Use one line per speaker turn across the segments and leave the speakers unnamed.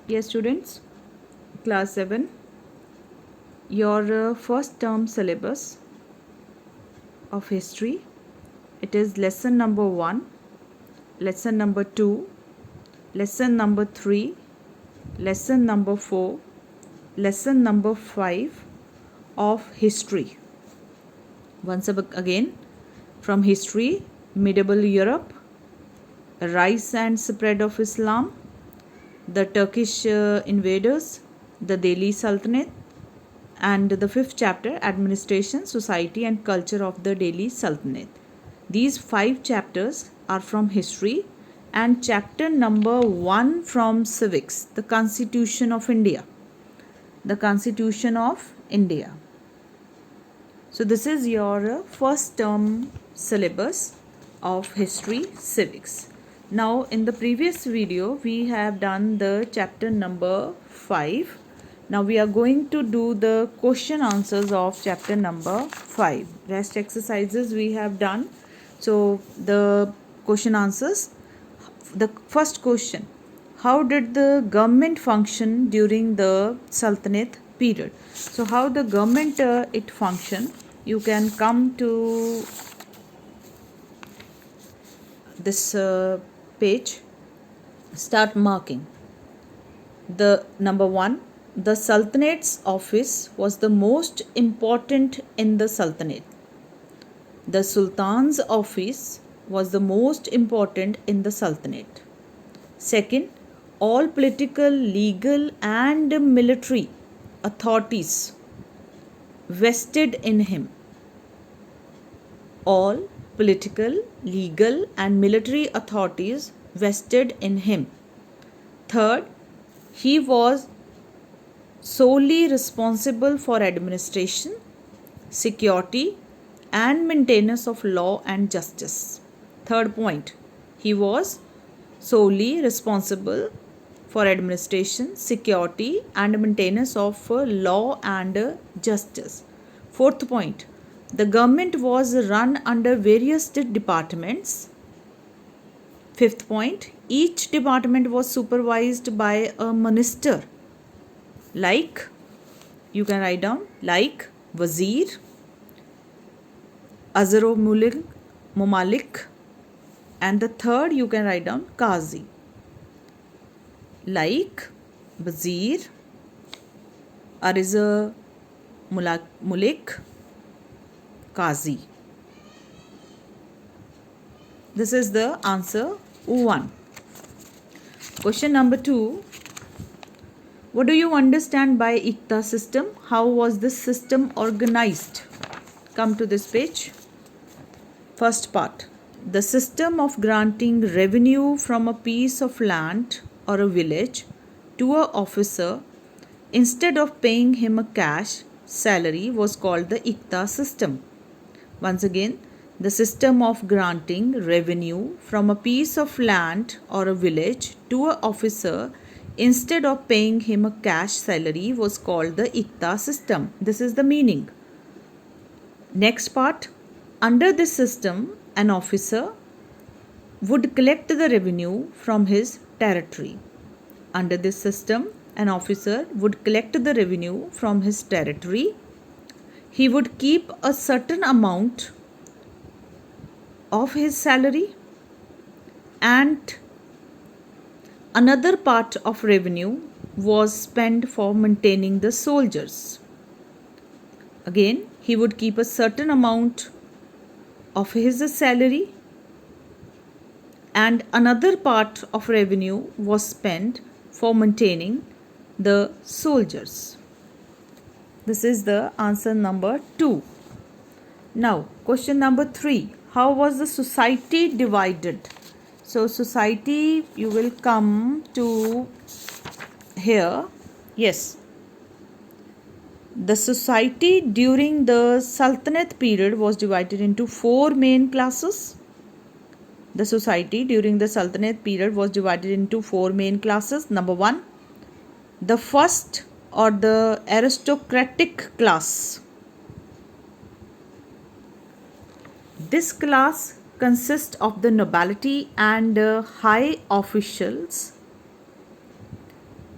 Yes, students, Class 7, your first term syllabus of history. It is lesson number 1, lesson number 2, lesson number 3, lesson number 4, lesson number 5 of history. Once again, from history, medieval Europe, rise and spread of Islam, the Turkish invaders, the Delhi Sultanate, and the 5th chapter, administration, society and culture of the Delhi Sultanate. These 5 chapters are from history, and chapter number 1 from civics, the Constitution of India. The Constitution of India. So this is your first term syllabus of history civics. Now in the previous video we have done the chapter number 5. Now we are going to do the question answers of chapter number 5. Rest exercises we have done. So the question answers. The first question: how did the government function during the Sultanate period? So how the government it functioned? You can come to this page. Start marking. The number 1, the Sultanate's office was the most important in the Sultanate. The Sultan's office was the most important in the Sultanate. Second, all political, legal and military authorities vested in him. All political, legal and military authorities vested in him. Third, he was solely responsible for administration, security and maintenance of law and justice. Third point, he was solely responsible for administration, security and maintenance of law and justice. Fourth point, the government was run under various departments. Fifth point, each department was supervised by a minister. Like, you can write down, like Wazir, Azaro Mumalik, and the third you can write down Qazi. Like Wazir, Ariza Mulik, Qazi. This is the answer 1. Question number 2. What do you understand by ITA system? How was this system organized? Come to this page. First part. The system of granting revenue from a piece of land or a village to an officer instead of paying him a cash salary was called the ITA system. Once again, the system of granting revenue from a piece of land or a village to an officer instead of paying him a cash salary was called the ITA system. This is the meaning. Next part. Under this system, an officer would collect the revenue from his territory. Under this system, an officer would collect the revenue from his territory. He would keep a certain amount of his salary, and another part of revenue was spent for maintaining the soldiers. Again, he would keep a certain amount of his salary, and another part of revenue was spent for maintaining the soldiers. This is the answer number 2. Now, question number 3. How was the society divided? So, society, you will come to here. Yes. The society during the Sultanate period was divided into 4 main classes. The society during the Sultanate period was divided into 4 main classes. Number 1, the first or the aristocratic class. This class consists of the nobility and high officials.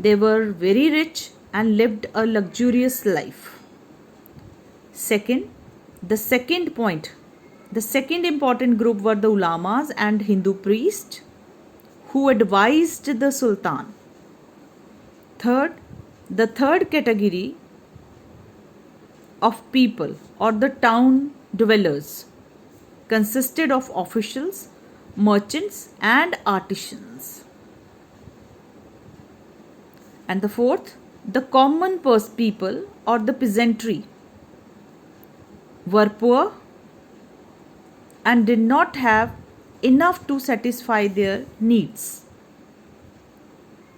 They were very rich and lived a luxurious life. Second, the second important group were the ulamas and Hindu priests who advised the sultan. Third, the third category of people or the town dwellers consisted of officials, merchants and artisans. And the fourth, the common people or the peasantry were poor and did not have enough to satisfy their needs.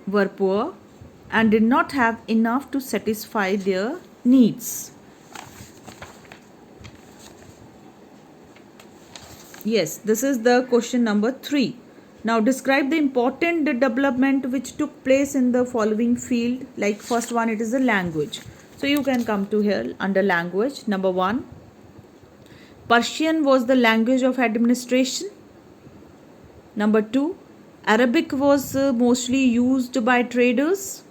Were poor and did not have enough to satisfy their needs. Yes, this is the question number 3. Now describe the important development which took place in the following field. Like first one, it is the language. So you can come to here under language. Number 1, Persian was the language of administration. Number 2, Arabic was mostly used by traders.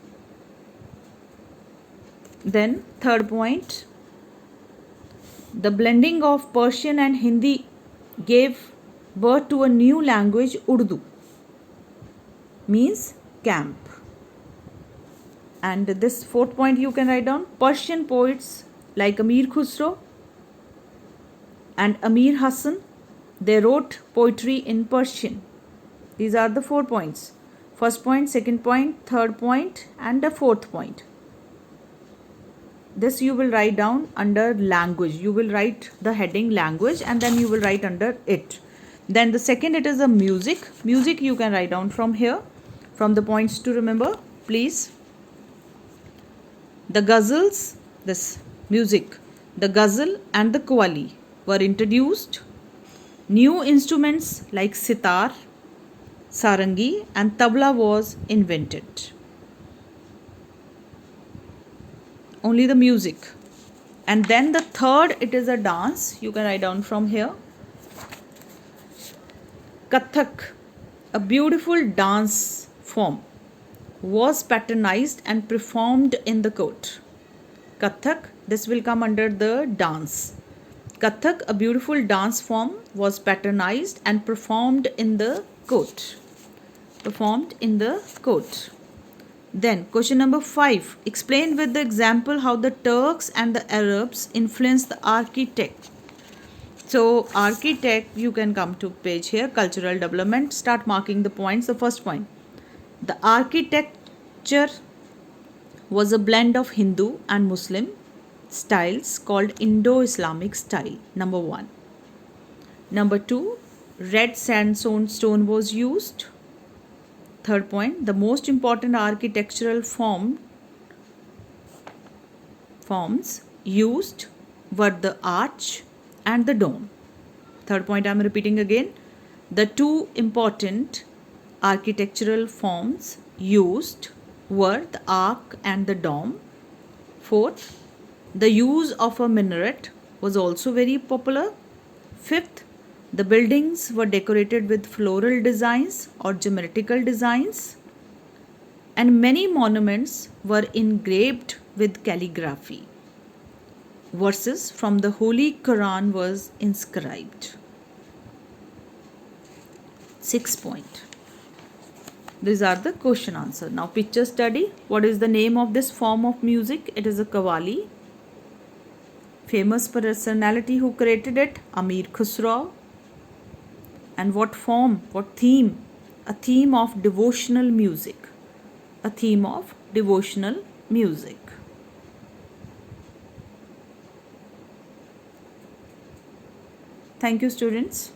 Then third point, the blending of Persian and Hindi gave birth to a new language, Urdu, means camp. And this fourth point you can write down, Persian poets like Amir Khusro and Amir Hassan, they wrote poetry in Persian. These are the 4 points. First point, second point, third point and the fourth point. This you will write down under language. You will write the heading language and then you will write under it. Then the second, it is a music. Music you can write down from here, from the points to remember, please. The ghazals, this music, the ghazal and the qawwali were introduced. New instruments like sitar, sarangi and tabla was invented. Only the music. And then the third, it is a dance. You can write down from here. Kathak, a beautiful dance form, was patronized and performed in the court. Kathak, this will come under the dance. Kathak, a beautiful dance form, was patronized and performed in the court. Then question number 5, explain with the example how the Turks and the Arabs influenced the architect. So architect, you can come to page here, cultural development, start marking the points. The first point, the architecture was a blend of Hindu and Muslim styles called Indo-Islamic style. Number 1. Number 2, red sandstone was used. Third point, the most important architectural forms used were the arch and the dome. Third point, I am repeating again. The two important architectural forms used were the arch and the dome. Fourth, the use of a minaret was also very popular. Fifth, the buildings were decorated with floral designs or geometrical designs, and many monuments were engraved with calligraphy. Verses from the Holy Quran was inscribed. 6 point. These are the question answer. Now picture study. What is the name of this form of music? It is a qawwali. Famous personality who created it? Amir Khusro. And what form? What theme? A theme of devotional music. A theme of devotional music. Thank you, students.